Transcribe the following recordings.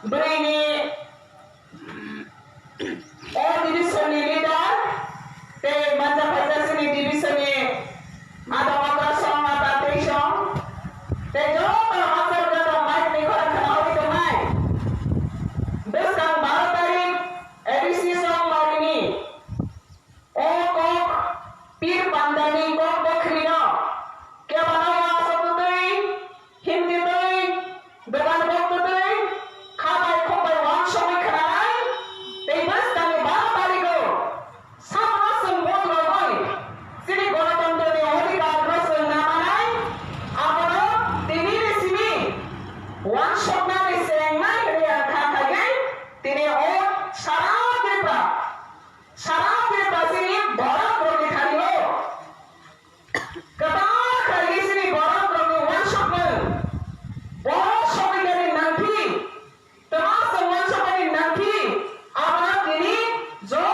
Brini division leader te manja pajas ni division ni ada mata song ada te song te jo kalau masuk ke tempat ni korang kena awal itu mai besang 12 tarik edisi song hari ni kok pir pandani kok bokhrino kya banawa sabtu tui hindi tui began boktu tui khabai khobai wan shobai khanai tei bas kami 12 tarik ko sama sembot loi sini golotondo ni odikar rasul namanai apano tini resimi wan shobna ni sengai dia khakai tini o sarap depa sini borok rogi khaliyo kata kali sini borok rogi wan shobna borok shobai dari nanti termasuk wan shobai nanti apano tini jo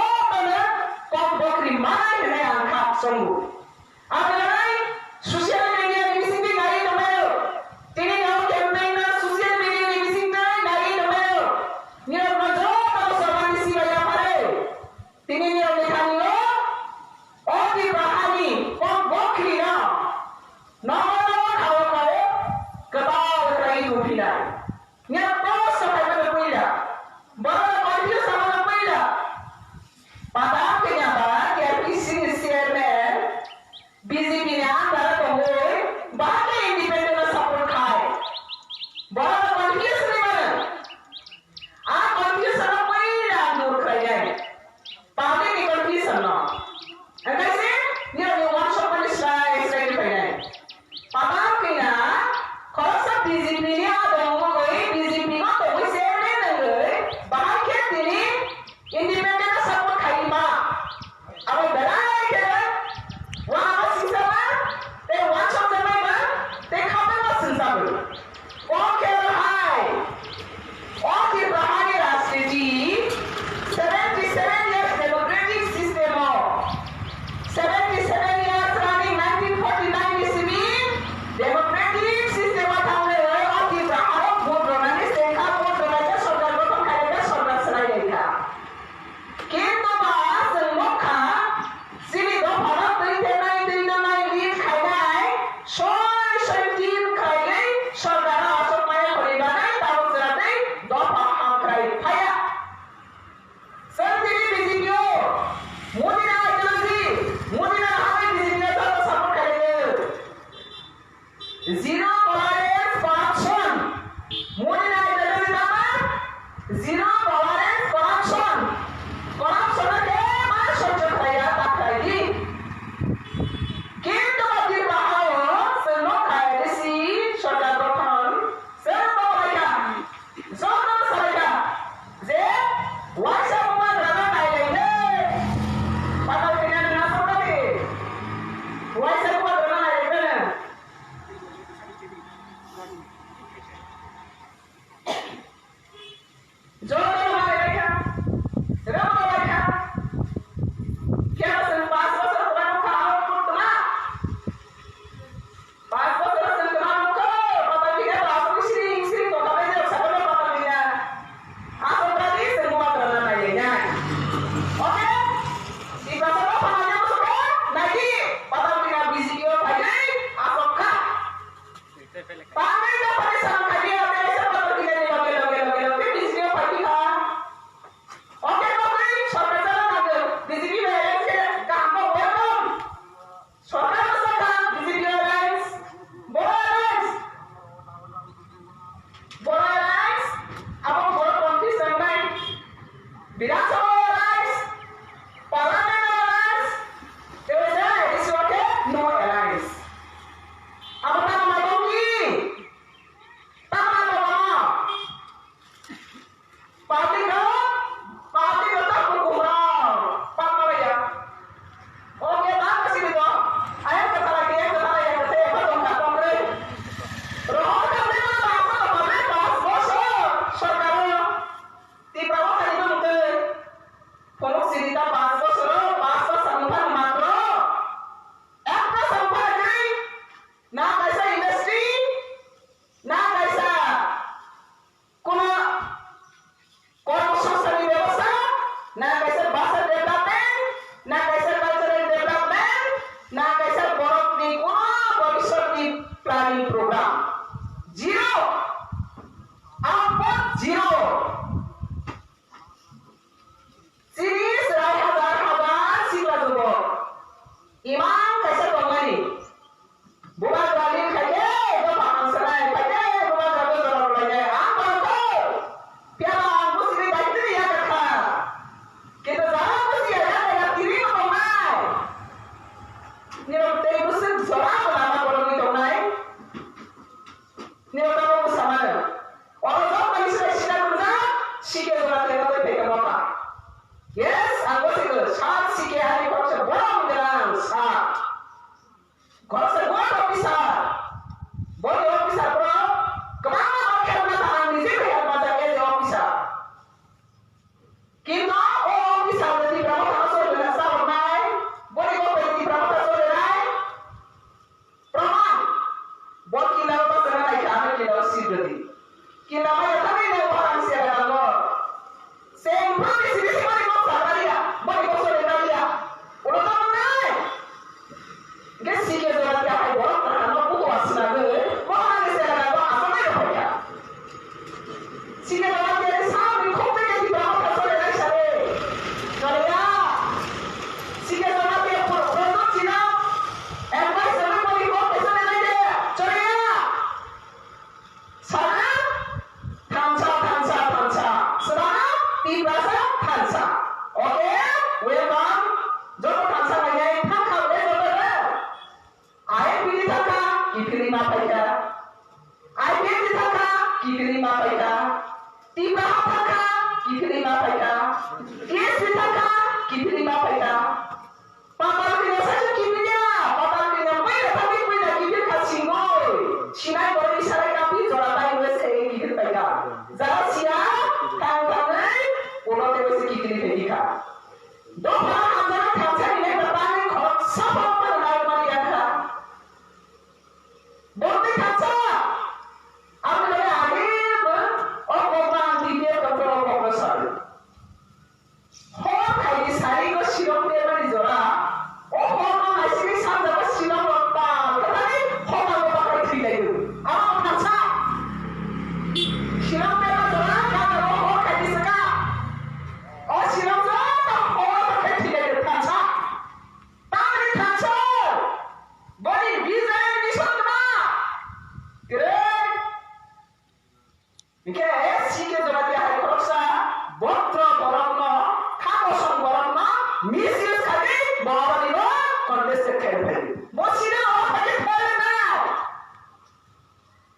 kok bokri mai ne angkat sungguh apalagi sosial media ni sini nari nomor tini nau campaign na sosial media ni sini nari nomor ni rojo kalau sama ni sini ya pare tini ni lekan lo di bahani kok bokri na nomor kau kebal kai kupina ni terus sampai ke puila baru kau sama ke puila padahal kenyataan dia visi chairman BJP ने आंध्र प्रदेश बाकी independent support खाए बड़ा confuse नहीं बने आप confusion में कोई दूर कर जाए पार्टी की कंफ्यूजन ना ऐसे ये वन शॉट में स्ट्राइक पहने पता क्या कौन सा BJP ने आदमों को BJP का तो कोई chairman नहीं बाकी तेरी इंडिपेंडेंट सपोर्ट खाई माँ अब बनाए क्या वहाँ masih sama, te wajib sama ba, te khabar masih sama. Oke hai, oke bahani Rashtriji, 77 years democratic system of 77 years running 1949 ismi democratic system of हमने oke bahani vote donane देखा vote donane सरकार को तो खाएगा सरकार सराय था. किंतु बात मुखा sini do bharat tei tenai lead khainai soy team khainai sarkara asok maya khoribanai tabo jeratai do paham krai phaya santiri BJP modi na ideology modi na hai BJP na tabo support kare zero tolerance corruption modi na ideology nama zero tolerance corruption ke mana sojo khaya tak khaidi কিন্তু বাতিল বাহাও সেনো খাইছি সরকার গঠন সেনো খাইয়া যত সরকার যে ওয়াসা কুমার রাজা খাইলে পাতা কিনা না সরকারে ওয়াসা কুমার রাজা খাইলে যত ভাই রেখা রব রেখা क्या सन 5 বছর পুরা খাও করতনা 5 বছর সন্তনা মুখ কথা দিলে বাসু শ্রী কথা বলে সকলে কথা দিলা আসলে দি semua karena nanya oke di bahasa apa namanya masuk lagi pada kita video lagi asokka pakai pada sama dia ada siapa kita di lagi video video video Tiba apakah diterima mereka? Kisah diterima mereka. Papa punya saja kipinya, papa punya punya tapi punya kipir kasingoi. Sinai boleh disarai kapi, zola tay wes kayak kipir mereka. Zara siap, tangannya, ulo terus kipir mereka. Doa antara kaca ini bertani kok siapa pernah melihat? Boleh kaca. Aku dari akhir, orang dia kontrol kompresor. Hor kayak sari ko sirop dia beri zora. Oh hor masih bisa dapat sirop apa? Tapi hor aku pakai tidak itu. Apa kaca? Sirop dia zora kalau hor kayak suka. Oh sirop zora hor pakai tidak itu kaca. Tapi kaca. Beri bisa ini semua. Keren. Mungkin sikit zora dia hari korsa. Botra borongno. Kawasan borongno. Misir kali bawa di bawah kondes terkait. Mosina orang pakai pernah.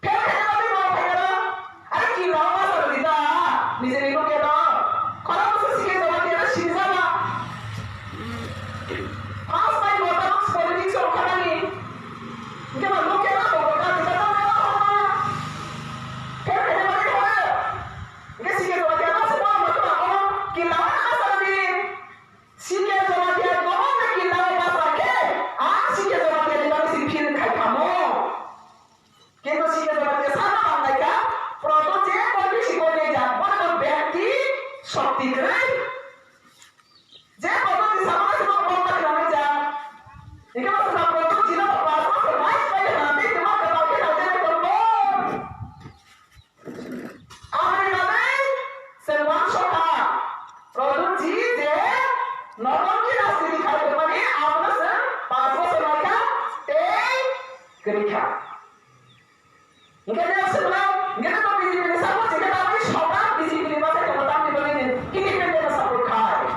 Pernah kali bawa pernah. Ada kira apa sahaja kita. Misir itu kira. Kalau masih sikit zora dia sini sama. Pas main bola politik seorang ni. Mungkin malu kira bola kita tahu apa. Pernah kali bawa. Mungkin sikit zora dia semua macam apa. Kira apa ni? Sikit zora dia bawa kira apa ke? Sikit zora dia di bawah sipir kai kamu. Kita sikit zora dia sama mereka. Produk je boleh sikit dia jalan. Berarti shopti keren. Je produk di sama semua produk kami jalan. Jika masalah produk jika apa terbaik pada nanti cuma ketahui nanti berkompor. Ahli nanti semua soka produk je nonton kita sini kalau kemana awalnya sen pasal mereka kerja. Mungkin dia sebelum mungkin tu bisi bisi sama jika tapi soka bisi bisi macam kemudian dibeli ini pendek sabuk kai.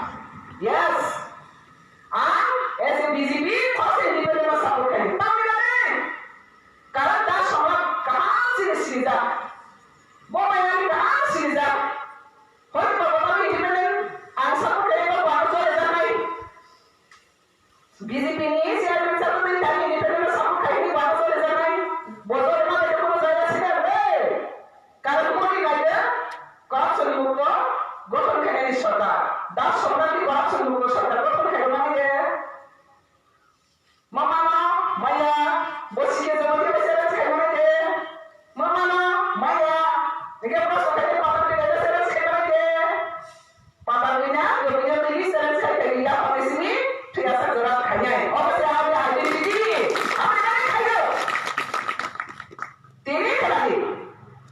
Yes. ऐसे BJP कौन-से independent support करेगी तब मिलेंगे कारण दास समाज कहाँ से सीधा वो मैंने कहाँ से सीधा कोई प्रॉब्लम इंडिपेंडेंट आंसर को लेकर बात तो ऐसा नहीं बीजेपी ने इस यार में सब में जाके इंडिपेंडेंट सपोर्ट करेगी बात तो ऐसा नहीं वो तो इतना देखो तो ज़्यादा सीधा है कारण वो नहीं कहते करप्शन मुक्त गठन करने सरकार दास समाज की करप्शन मुक्त सरकार गठन करने वाली है Mama Maya bosnya zaman dia bisa sekali mana Mama Maya dia pernah sekali patah dia bisa sekali mana patahnya dia punya diri sekali dia pada sini dia segera kaya oh saya ada ini apa yang kaya ini lagi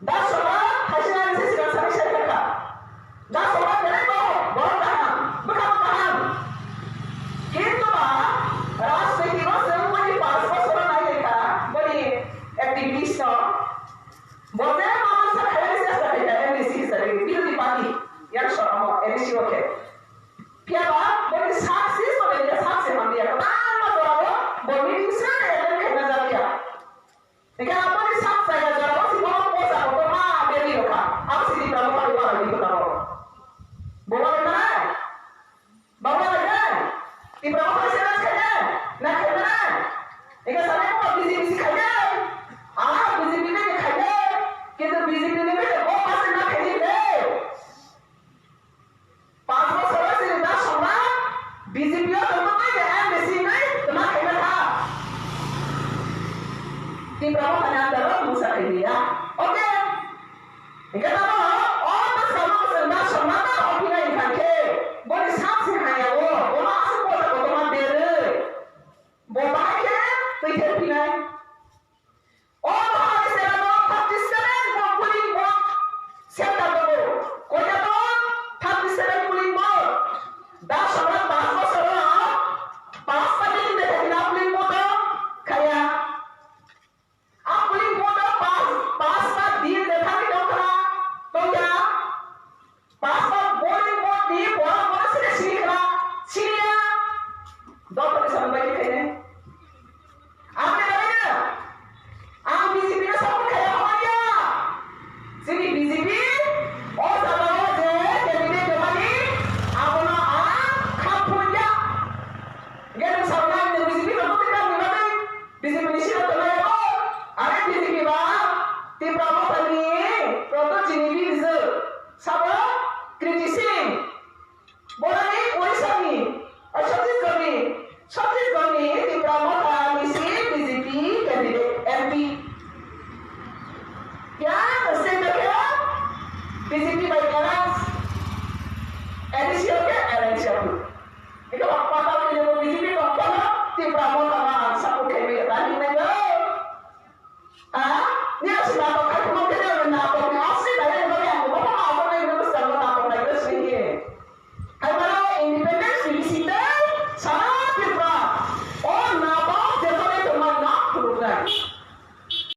dah semua hasilnya saya serta dah semua berapa tahan berapa tahan gitu mah राष्ट्रपति को semua di paspor sudah naik kan, beri aktivitas no, boleh mama sekali saja kita MDC sekali, pilih di pagi, yang soal MDC oke, piala beri saksi boleh dia saksi mandi ya, nama orang boleh disana yang kena jadi, jika apa di saksi saya jadi, si orang posa atau mah beri loka, apa sih di dalam kali orang itu tahu, boleh mana, bawa aja, di berapa persen sekali. Nah, kebenaran. Jika saya mau bisi-bisi kaya, bisi-bisi ni kaya, kita bisi-bisi ni oh pasti nak kaya deh. Pasal saya sini dah semua bisi-bisi itu tu ni bisi ni, cuma kaya dah. Di berapa banyak dalam musa kaya, oke. Jika tahu, oh pas kamu sudah semua dah opini ikan critiquing. Boleh Odisha ni, Chhattisgarh ni di Pramod Misi BJP candidate MP. क्या Saint क्या BJP by Allianz ADC हो क्या Allianz हो देखो